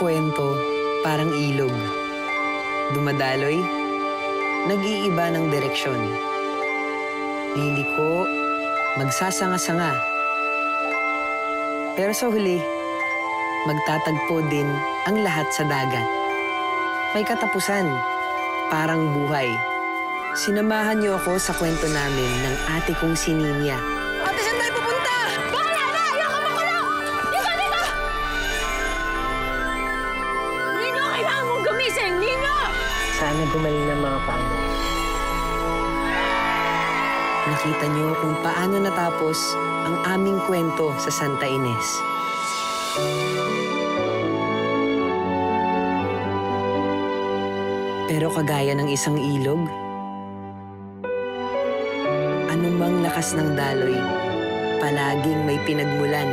kwento parang ilog. Dumadaloy, nag-iiba ng direksyon. Liliko, magsasanga-sanga. Pero sa huli, magtatagpo din ang lahat sa dagat. May katapusan, parang buhay. Sinamahan niyo ako sa kwento namin ng ate kong si Ninya. Ate, saan tayo pupunta? Bahala na! Ayoko makulong! Dito, dito! Nino, kailangan mong gumising! Nino! Sana gumaling ng mga paano. Nakita niyo kung paano natapos ang aming kwento sa Santa Ines. Pero kagaya ng isang ilog, anumang lakas ng daloy, palaging may pinagmulan.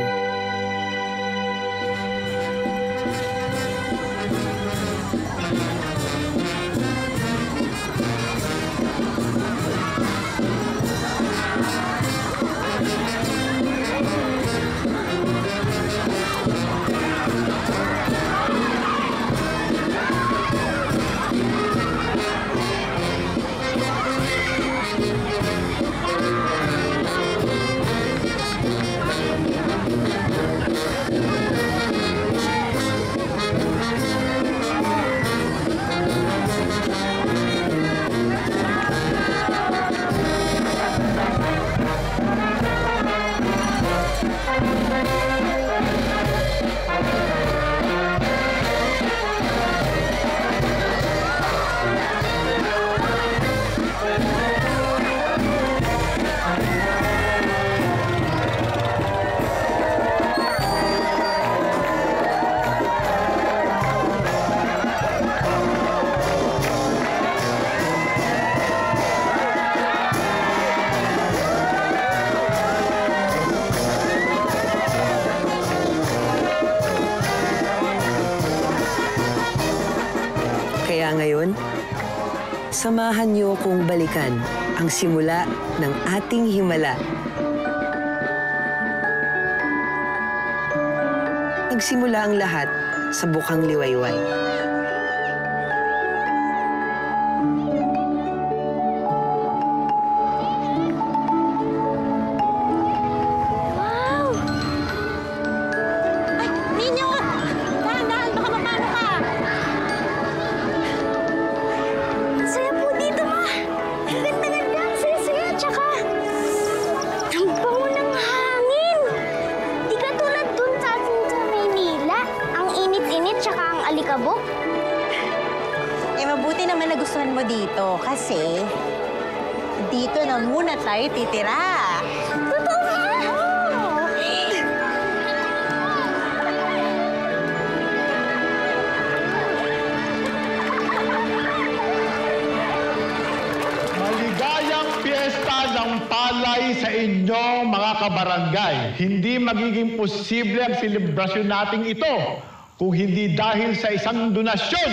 Kaya ngayon, samahan niyo kong balikan ang simula ng ating himala. Nagsimula ang lahat sa Bukang Liwayway. Wow! Ay, Nino! Dahan-dahan, baka mapano ka! Ang saya po dito, ma! Ang ganda ganda, ang saya-saya, tsaka ang bango ng hangin! Di ka tulad dun sa atin sa Maynila. Ang init-init, tsaka ang alikabok. Eh, mabuti naman nagustuhan mo dito kasi dito na muna tayo titira. Totoo ba? Maligayang piyesta ng palay sa inyong mga kabarangay. Hindi magiging posible ang selebrasyon nating ito kung hindi dahil sa isang donasyon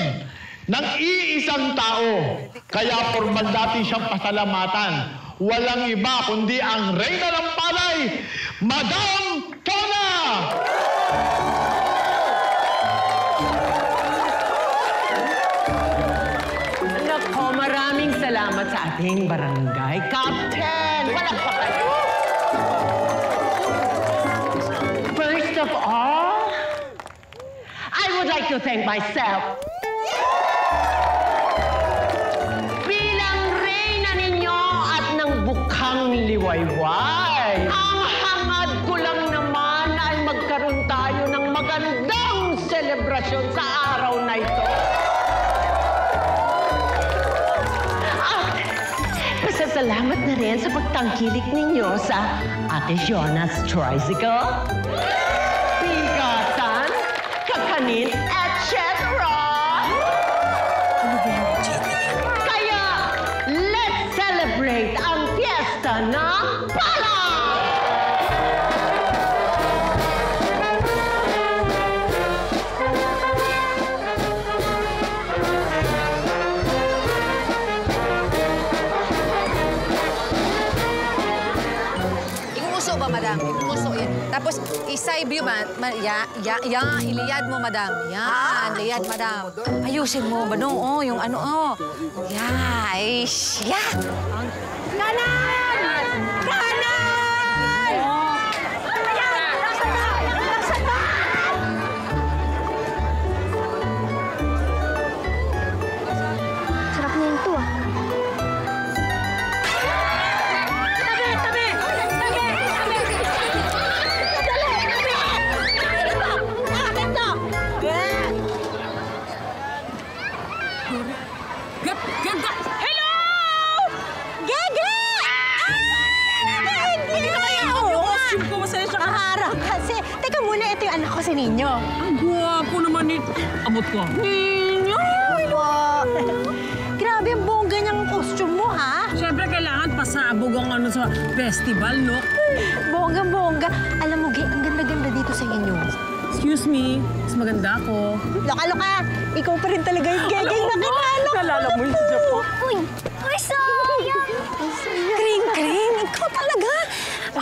ng iisang tao. Kaya formal natin siyang pasalamatan. Walang iba kundi ang Reyna ng Palay, Madam Tona! Nako, maraming salamat sa ating barangay captain. Walang pakay. First of all, I would like to thank myself. Bilang reyna ninyo at ng Bukang Liwayway. Ang hangad ko lang naman ay magkaroon tayo ng magandang selebrasyon sa araw na ito. Pasasalamat na rin sa pagtangkilik ninyo sa Ate Jonas Tricycle, Bigatan, Kakanin, etc. Kaya, let's celebrate ang fiesta ng Palay! Imuuso ba, madam? Imuuso yan. Tapos, iside view, iliyad mo, madam. Yan, liyad, madam. Ayusin mo, Manong, oh, yung ano, oh. Yeah, ish, yeah. Kanan! Kanan! Ayan, laksan na! Laksan na! Sarap niyan to, ah. Hello! Gege! Hindi na kaya ako. Yung costume ko, masaya siya. Kaharap kasi. Teka muna, ito yung anak ko si Ninyo. Ang guwapo naman ni... Abot ko. Ninyo! Grabe, ang bongga niyang costume mo, ha? Siyempre, kailangan pasabog ang ano sa festival, no? Bongga-bongga. Alam mo, Ge, ang ganda-ganda dito sa inyo. Excuse me, mas maganda ako. Loka-loka, ikaw pa rin talaga yung gegeng na kinalo. Nalala mo yung Japan? Uy! Uy, sayang! Kring-kring, ikaw talaga.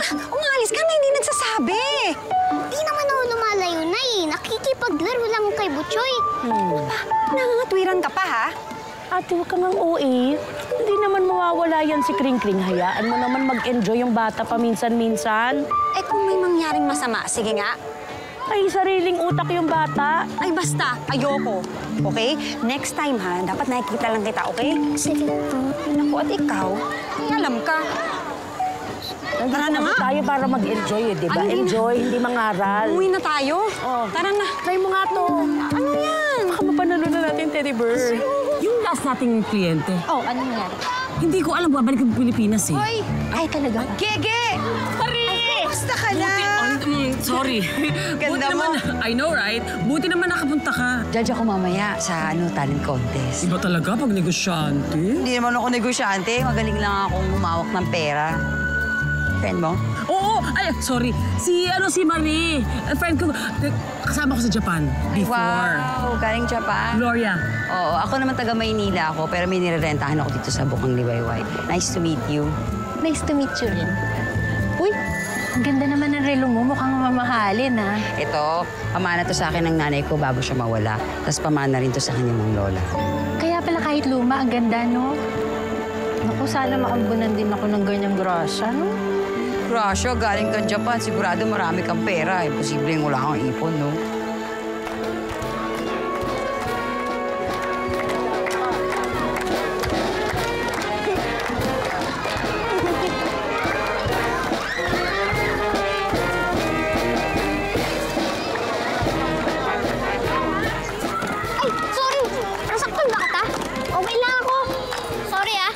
Umalis ka na, hindi nagsasabi. Di naman ako lumalayo na eh. Nakikipaglaro lang kay Butchoy. Nangangatwiran ka pa, ha? Ate, huwag kang OA. Hindi naman mawawala yan si Kring Kring. Hayaan mo naman mag-enjoy yung bata paminsan-minsan. Eh, kung may mangyaring masama, sige nga. Ay, sariling utak yung bata. Ay, basta, ayoko. Okay? Next time, ha? Dapat nakikita lang kita, okay? Sige po. Naku, at ikaw, ay alam ka. Tara na nga. Tayo para mag-enjoy, eh, di ba? Ay, hindi na. Enjoy, hindi mangaral. Uwi na tayo. Oh. Tara na. Try mo nga to. Ano yan? Baka mapanalo na natin, Teddy Bear. Yung last nating kliyente, Oh, ano yan? hindi ko alam, babalik ng Pilipinas eh. Hoy! Ay, talaga? Gege! Pari! Basta ka na! Sorry. Buti naman, I know, right? Buti naman nakapunta ka. Judge ako mamaya sa talent contest. Iba talaga pag negosyante. Hindi naman ako negosyante. Magaling lang akong humawak ng pera. Friend mo? Oo! Ay, sorry. Si Marie. Friend ko, kasama ko sa Japan before. Wow! Galing Japan. Gloria. Oo, ako naman taga Maynila ako, pero may nirerentahan ako dito sa Bukang Liwayway. Nice to meet you. Nice to meet you rin. Uy, ang ganda naman ng relo mo. Mukhang mamahalin, ha? Ito, pamana to sa akin ng nanay ko bago siya mawala. Tapos pamana rin to sa kanya ng lola. Kaya pala kahit luma, ang ganda, no? Naku, sana maambunan din ako ng ganyang grasya, no? Gracia, galing kang Japan. Sigurado marami kang pera. Imposible yung wala kang ipon, no? Ay, sorry! Nasaktan ba kita? Okay lang ako. Sorry, ah.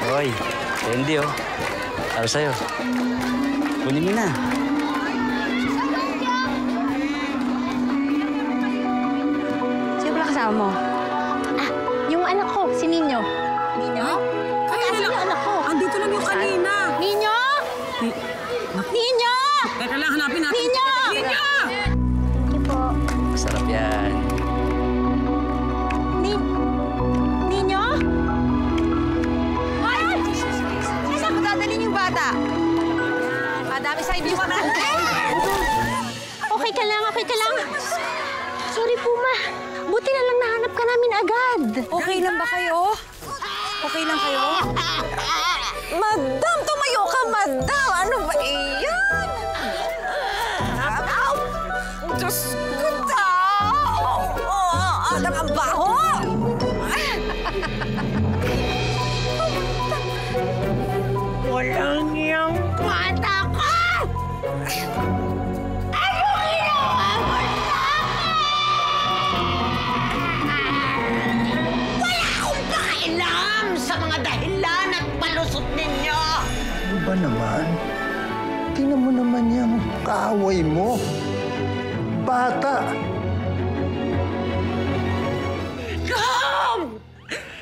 Hoy, Candy oh. Para sa'yo. Kunin mo na. Sino pala kasama mo? Ah, yung anak ko, si Ninyo. Ninyo? Kanina lang. anak ko? Andito lang yung kanina. Ninyo! Ninyo! Teka lang, hanapin natin. Ninyo! Ninyo! Thank you po. Masarap yan. Ninyo? Ay! Saan ko dadalhin yung bata? Madami sa ibig mo. Okay ka lang, okay ka lang. Sorry po, ma. Buti na lang nahanap ka namin agad. Okay lang ba kayo? Okay lang kayo? Madam, tumayo ka, madam! Ano ba iyan? Ow! Diyos ko tao! Alam ang baho! Walang niyang bata ko! Ano ginawa mo sa akin? Wala akong pakialam sa mga dahilan at palusot ninyo! Ano ba naman? Tingnan mo naman yung kaaway mo. Bata. Gab!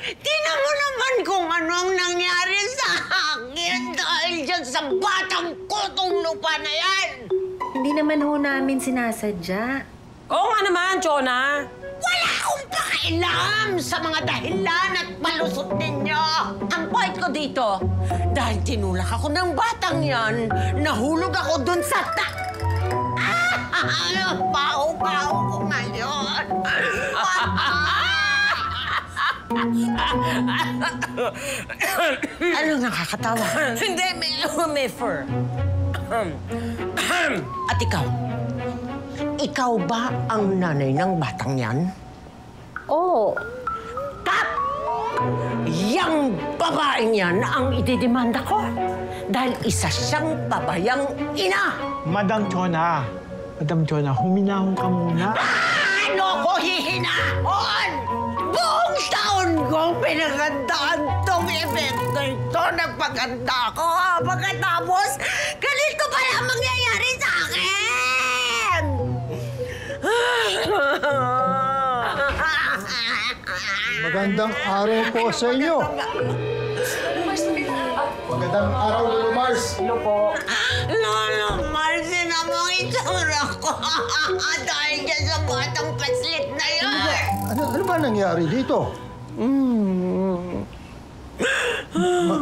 Tingnan mo naman kung ano ang nangyari sa akin dahil dyan sa batang kutong lupa na yan! Hindi naman ho namin sinasadya. Oo nga naman, Chona. Wala akong akong pakialam sa mga dahilan at palusot ninyo. Ang point ko dito, dahil tinulak ako ng batang yan, nahulog ako dun sa Pao-pao ko ngayon. Ano nakakatawa? Hindi, may fur. At ikaw ba ang nanay ng batang yan? Oo. Tap! Yang babaeng yan ang ididemanda ko. Dahil isa siyang babayang ina. Madam Chona, huminahon ka muna. Ano ko hihinahon? Buong taon kong pinagandaan tong event na ito. Nagpaganda ako. Pagkatapos, ganito pala ang mangyayari sa akin! Magandang araw po sa inyo. Magandang araw, Lolo Mars. Lolo Mars, sinamang itsura ko. Dahil dyan sa batang paslit na yun. Ano ba nangyari dito?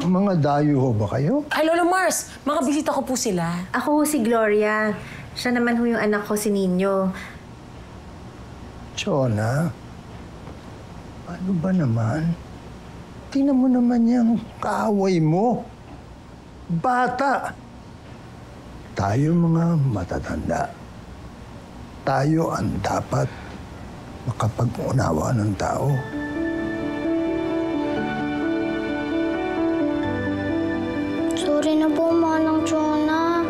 Mga dayo ho ba kayo? Ay, Lolo Mars, mga bisita ko po sila. Ako si Gloria. Siya naman ho yung anak ko, si Nino. Chona, ano ba naman? Tingnan mo naman yung kaaway mo. Bata. Tayo mga matatanda. Tayo ang dapat makapag-unawa ng tao. Sorry na po, Manang Chona.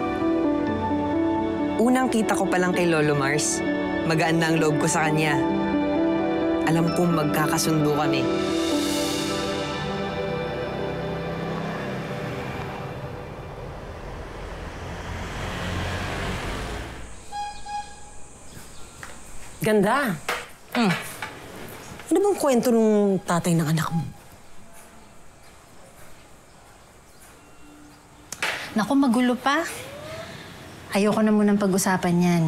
Unang kita ko pa lang kay Lolo Mars, magaan na ang loob ko sa kanya. Alam kong magkakasundo kami. Ganda. Ano bang kwento ng tatay ng anak mo? Naku, magulo pa. Ayoko na munang pag-usapan yan.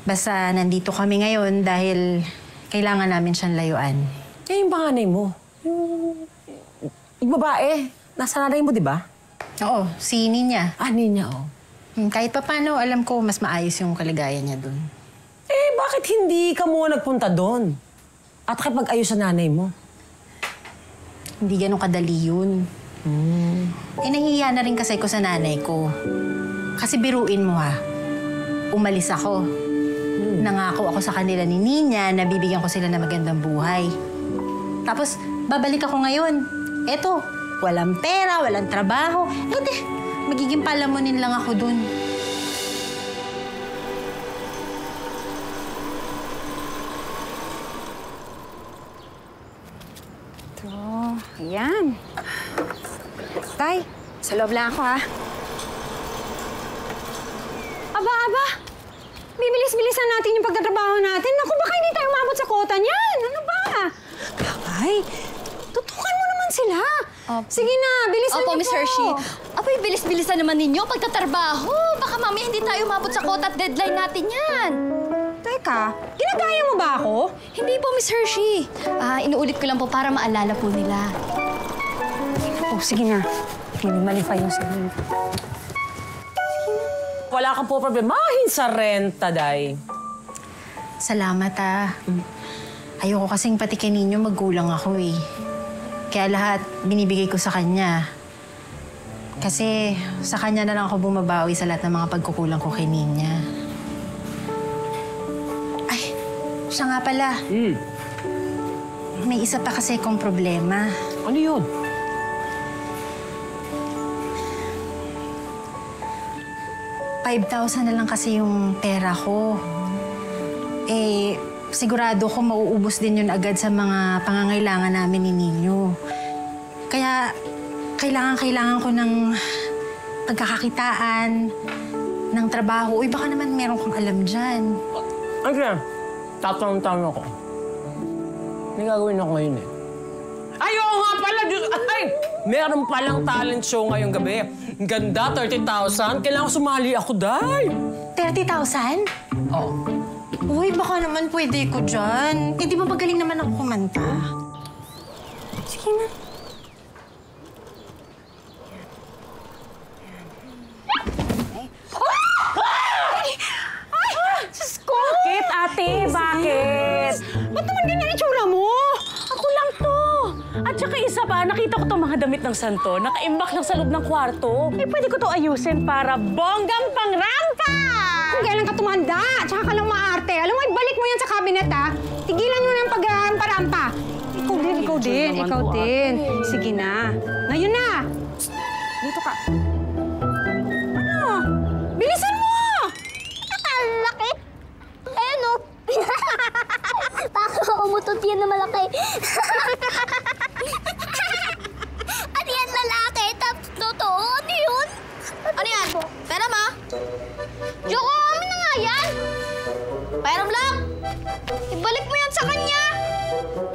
Basta nandito kami ngayon dahil kailangan namin siyang layuan. Eh, yung panganay mo. Yung babae. Nasa nanay mo, di ba? Oo, si Ninya. Ah, Ninya, oh. Kahit pa paano, alam ko mas maayos yung kalagayan niya dun. Eh, bakit hindi ka muna nagpunta doon? At nakipag-ayos sa nanay mo? Hindi ganun kadali yun. Eh, nahihiya na rin kasi ko sa nanay ko. Kasi biruin mo ha, umalis ako. Nangako ako sa kanila ni Ninya na bibigyan ko sila ng magandang buhay. Tapos, babalik ako ngayon. Eto, walang pera, walang trabaho. Buti, magiging palamunin lang ako dun. Ayan. Tay, sa loob lang ako, ha? Aba! Bibilis-bilisan natin yung pagtatrabaho natin. Naku, baka hindi tayo umabot sa kota niyan. Ano ba? Ay, tutukan mo naman sila. Sige na, bilisan niyo po. Opo, Miss Hershey. Apoy, bilis-bilisan naman ninyo pagtatrabaho. Baka mamaya hindi tayo umabot sa kota at deadline natin yan. Teka, ginagaya mo ba ako? Hindi po, Miss Hershey. Inuulit ko lang po para maalala po nila. Oh, sige na. Mali pa yung sabihin. Wala kang po problemahin sa renta, Day. Salamat Ayoko kasing patikin ninyo magulang ako eh. Kaya lahat binibigay ko sa kanya. Kasi sa kanya na lang ako bumabawi sa lahat ng mga pagkukulang ko kay Ninya. Ay, siya nga pala. May isa pa kasi akong problema. Ano yun? $5,000 na lang kasi yung pera ko. Eh, sigurado ko mauubos din yun agad sa mga pangangailangan namin ni Nino. Kaya, kailangan ko ng pagkakakitaan, ng trabaho. Uy, baka naman meron kang alam dyan. Ano yan? Tatanong-tanong ako. May gagawin ako ngayon eh. Ay, oo nga pala! Ay! Meron palang talent show ngayong gabi. Ang ganda, 30,000. Kailangan sumali ako, Day. 30,000? Oo. Uy, Uy, baka naman pwede ko dyan. Eh, di ba magaling naman ako kumanta? Sige na. Bakit, ate? Bakit? Ba't naman ganyan itsura mo? Ako lang to. At saka isa pa, nakita ko itong mga damit ng santo. Nakaimbak lang sa loob ng kwarto. Eh, pwede ko to ayusin para bonggang pangrampa! Kung kailan ka tumanda, tsaka ka lang maarte. Alam mo, ibalik mo yan sa cabinet, ha? Tigilan mo na yung pagrampa-rampa. Ikaw din. Sige na. Ngayon na! Dito ka. Ano? Bilisan mo! Ang laki! Eh, no? Baka umutot yan na malaki. Ano yan, lalaki? Tapos totoo? Ano yun? Ano yan? Pera ma? Joko, amin na nga yan! Pera lang! Ibalik mo yan sa kanya!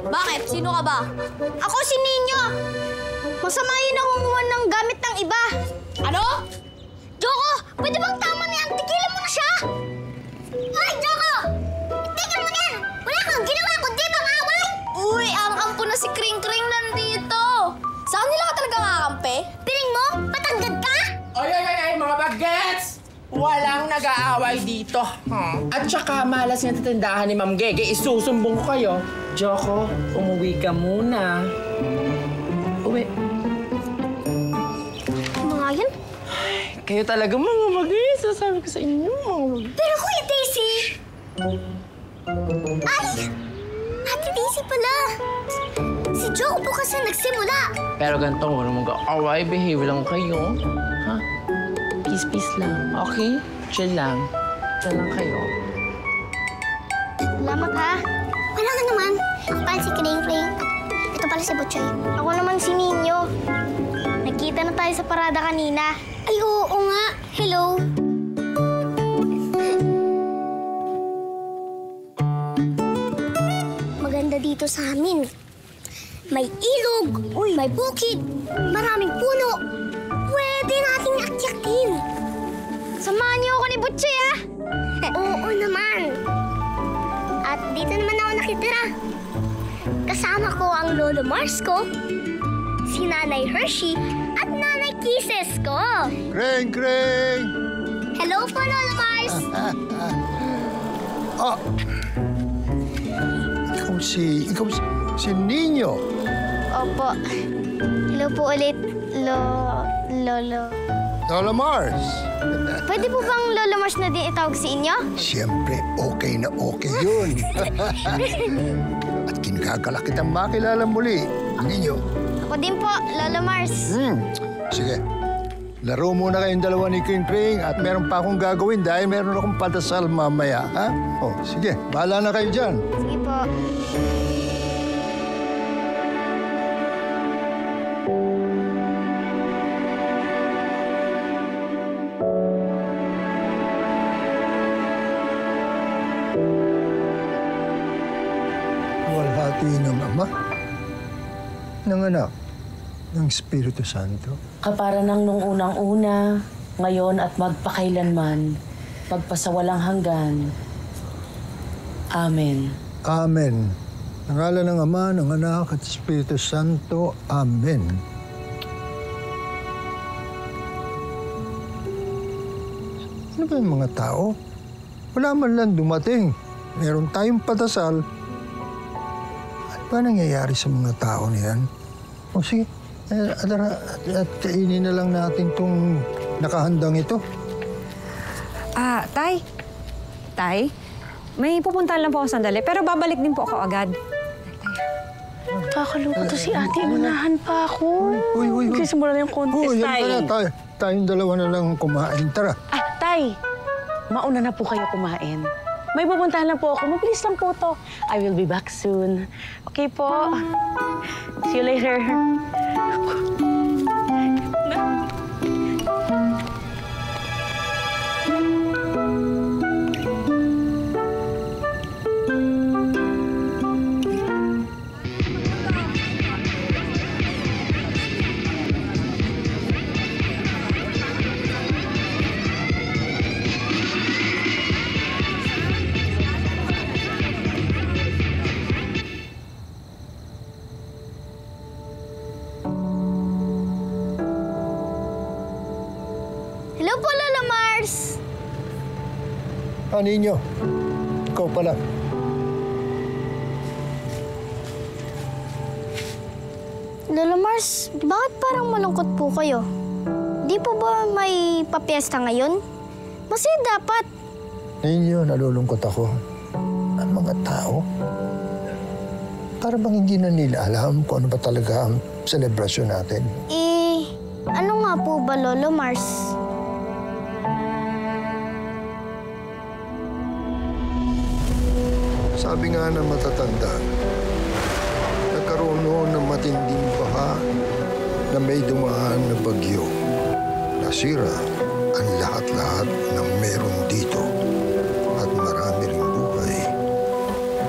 Bakit? Sino ka ba? Ako si Ninyo! Masama yun ang kumuha ng gamit ng iba. Ano? Joko, pwede bang tama na yan? Tigilan mo na siya! Ay, Joko! Tigil mo yan! Wala kang ginawa kundi pang-away! Uy, ang ampo na si Kring Kring nandito! Saan nila ka talaga kakampi? Piling mo? Patanggad ka? Ay, mga bagets! Walang nag-aaway dito. At saka malas yung tatindahan ni Ma'am Gege. Isusumbong ko kayo. Joko, umuwi ka muna. Uwi. Mga yan? Kayo talaga mga bagets. Sasabi ko sa inyo, mga bagets. Pero Kuya Daisy! Ay! Ate Daisy pala! Si Joko po kasi nagsimula. Pero ganito, walang mag-aaway. Behave lang kayo. Ha? Peace lang. Okay? Chill lang. Chill lang kayo. Salamat ha. Wala nga naman. Ako pala si Kring Kring. Ito pala si Butchoy. Ako naman si Ninyo. Nagkita na tayo sa parada kanina. Ay, oo nga. Hello. Maganda dito sa amin. May ilog, may bukid, maraming puno. Pwede nating akyakin. Samahan niyo ako ni Butchoy, ha? Oo naman. At dito naman ako nakitira. Kasama ko ang Lolo Mars ko, si Nanay Hershey, at Nanay Kisses ko. Kring, Kring! Hello po, Lolo Mars! Ikaw si Ninyo. Opo. Hello po ulit, Lolo. Lola Mars. Pwede po bang Lolo Mars na din itawag sa inyo? Siyempre, okay na okay yun. At kinakala kitang makilala muli, Ninyo. Ako din po, Lolo Mars. Sige. Laro muna kayong dalawa ni Kring Kring at meron pa akong gagawin dahil meron akong padasal mamaya, ha? O, sige. Bahala na kayo dyan. Sige po. Walhati ng Ama, ng Anak, ng Espiritu Santo. Kapara ng nung unang-una, ngayon at magpakailanman, magpasawalang hanggan. Amen. Amen. Ng ngalan ng Ama, ng Anak, at Espiritu Santo. Amen. Ano ba yung mga tao? Wala man lang dumating. Meron tayong padasal. Ano ba nangyayari sa mga tao niyan? O sige, at kainin na lang natin tong nakahandang ito. Tay. Tay, may pupuntahan lang po ako sandali, pero babalik din po ako agad. Kakaloko to si ate. Inunahan pa ako. Uy. Magsisimula na yung contest, Tay. Yan pala, tayong dalawa na lang kumain. Tara. Tay, mauna na po kayo kumain. May pupuntahan lang po ako. Mabilis lang po to. I will be back soon. Okay po. See you later. Ninyo, ikaw pala. Lola Mars, bakit parang malungkot po kayo? Di po ba may papiesta ngayon? Masaya dapat. Ninyo, nalulungkot ako. Ang mga tao, para bang hindi na nila alam kung ano ba talaga ang selebrasyon natin. Ano nga po ba, Lolo Mars? Sabi nga ng matatanda, nagkaroon noon ng matinding baha na may dumaan na bagyo. Nasira ang lahat-lahat ng meron dito at marami ring buhay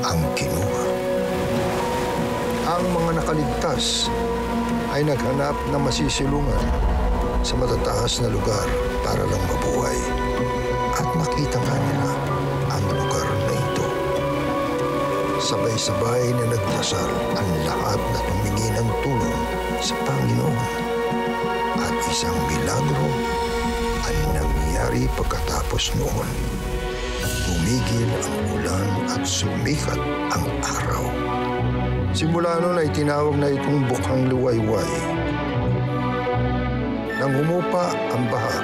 ang kinuha. Ang mga nakaligtas ay naghanap ng masisilungan sa matataas na lugar para lang mabuhay. At nakita nga nila ang lugar na ito. Sabay-sabay na nagdasal ang lahat na tumingi ng tulong sa Panginoon. At isang milagro ang nangyari pagkatapos noon. Tumigil ang ulan at sumikat ang araw. Simula noon ay tinawag na itong Bukhang Liwayway. Nang humupa ang baha,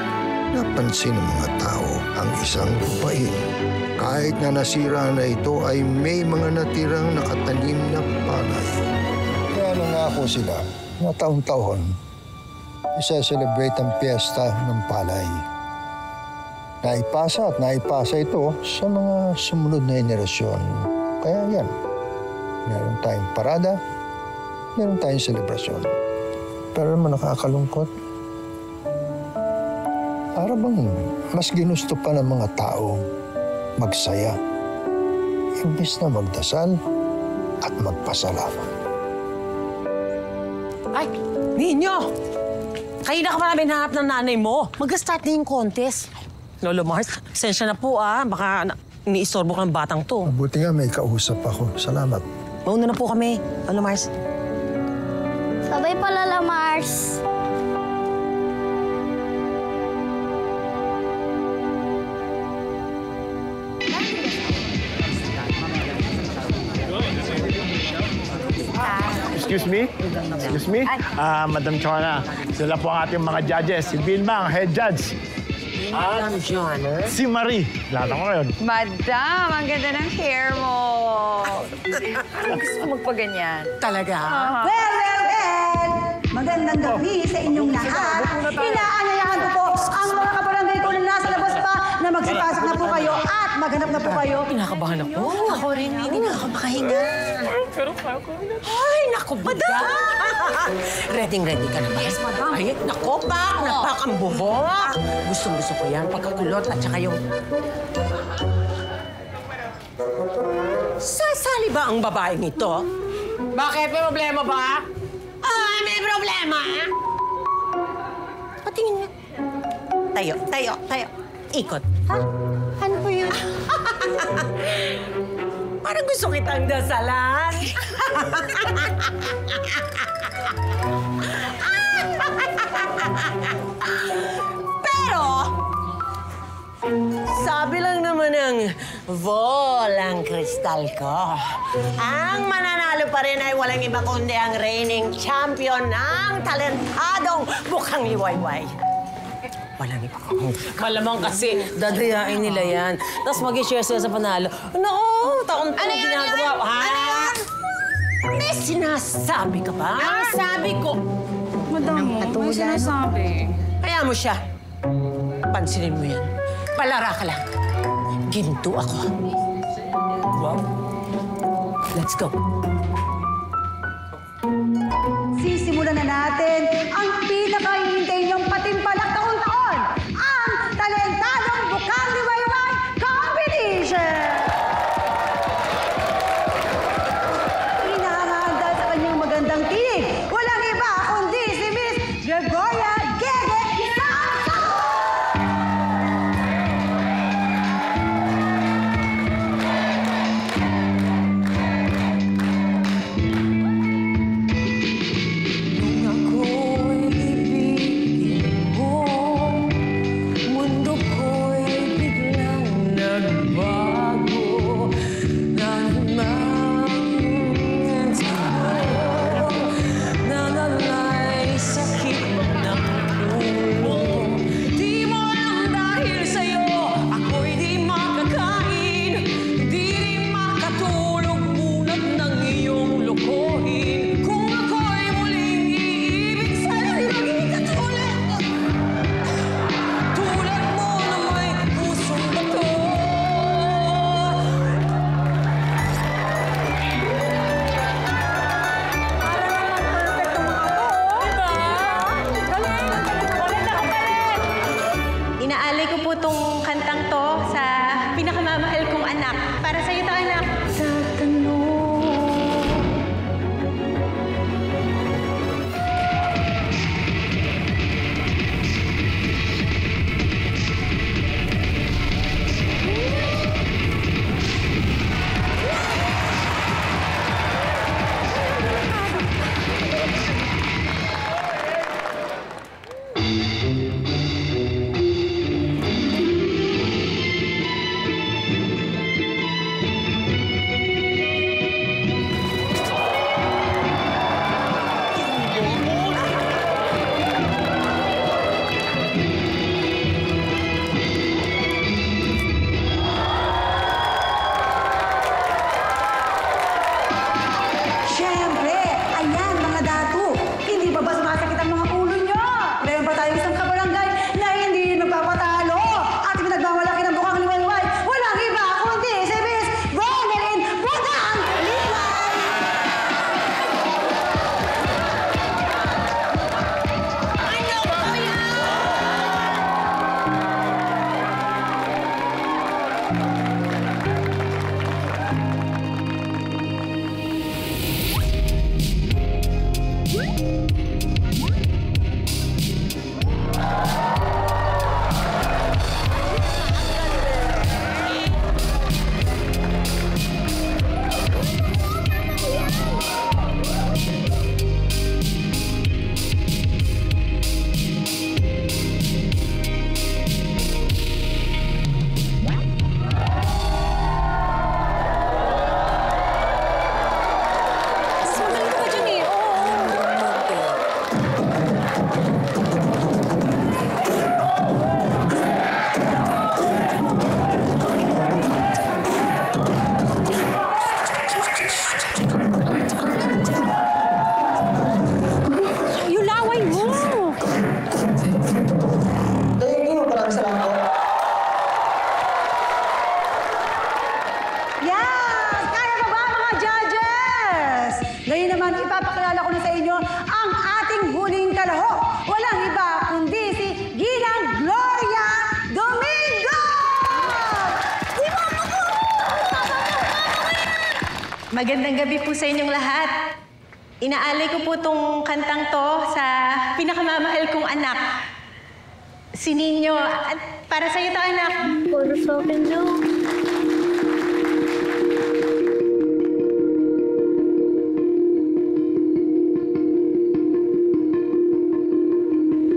napansin ng mga tao ang isang lupain. Kahit na nasira na ito ay may mga natirang nakatanim na palay. Kaya nangako sila na taon-taon, isa-celebrate ang piyesta ng palay. Naipasa at naipasa ito sa mga sumunod na henerasyon. Kaya yan, meron tayong parada, meron tayong selebrasyon. Pero naman nakakalungkot. Para bang mas ginusto pa ng mga tao magsaya, imbis na magdasal at magpasalamat. Ay, Ninyo! Kanina ka pa namin hanap ng nanay mo. Mag-start na yung contest. Lolo Mars, sensya na po baka iniistorbo ka ng batang to. Mabuti nga may kausap ako. Salamat. Mauna na po kami, Lolo Mars. Sabay pa, Lola Mars. Excuse me? Excuse me? Madam Chona, sila po ang ating mga judges. Si Vilma, ang head judge. Madam Chona? Si Marie. Lahat ako ngayon. Madam, ang ganda ng hair mo. Gusto mo magpaganyan? Talaga? Well! Magandang gabi sa inyong lahat. Inaanyayahan ko po ang mga kabarangay ko na nasa labas pa na magsipasok na po kayo at maghanap na po kayo. Kinakabahan ako. Ako rin, hindi na ako makahinga. Ay, naku, madam! Ready ka na ba? Yes, madam. Ay, naku, napak ang buhok. Gustong-gusto ko yan, pagkakulot at saka yung... Sasali ba ang babaeng ito? Bakit? May problema ba? May problema! Patingin nga. Tayo. Ikot. Ha? Ano po yun? Parang gusto kitang dasalan. Pero, sabi lang naman ng volang kristal ko, ang mananalo pa rin ay walang iba kundi ang reigning champion ng talentadong Bukhang Liwayway. Walang iba. Malamang kasi dadayain nila yan. Tapos mag-i-share sila sa panalo. Naku, taon-taon ginagawa. Ano yan? May sinasabi ka ba? Ang sabi ko. Madam, may sinasabi. Kaya mo siya. Pansinin mo yan. Palara ka lang. Ginto ako. Wow. Let's go. Sisimulan na natin ang pinakahihintay niyong patimpalak taon-taon, ang Talentadong Bukhang Liwayway Competition! Hinahanda sa kanyang magandang tinig, walang iba kundi si Miss Gregoria Gege Santos! Nung ako tong kantang to sa pinakamamahal kong anak. Para sa'yo to, anak. Magandang gabi po sa inyong lahat. Inaalay ko po tong kantang to sa pinakamamahal kong anak. Si Nino. At para sa'yo to, anak. Para sa akin daw.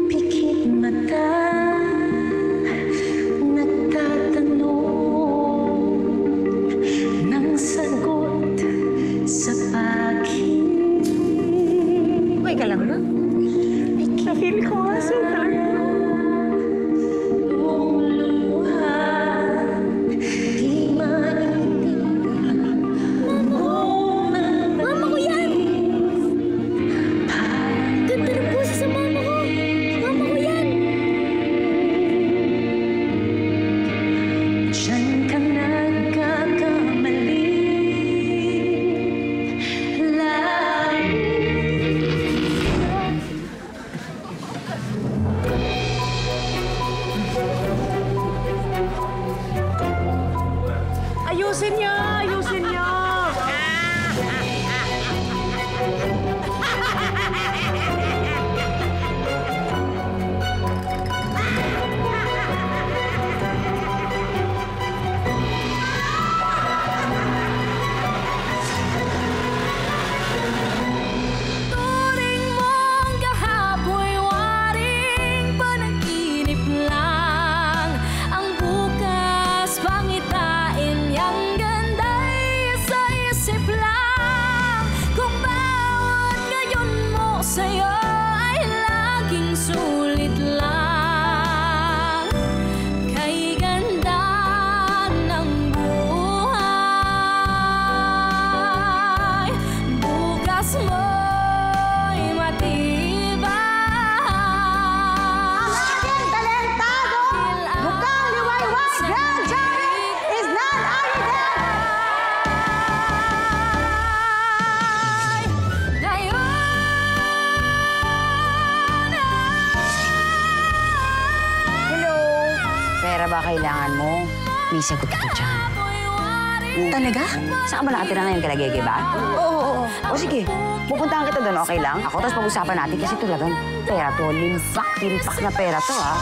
Pikit mata, nagtatanong ng sagot sa pag-ibig. Okay ka lang, no? Nakil ko nga sa Ayusin niyo! Ayusin niyo! Turing mong kahapoy, waring panaginip lang. Ang bukas pangitain yang ganda. kailangan mo, may sagot ako dyan. Talaga? Saan ka ba nakatira ngayon? Kala Gege ba? Oo. O sige, pupuntahan kita doon, okay lang? Ako, tapos pag-usapan natin kasi talagang pera to. Limpak na pera to, ha?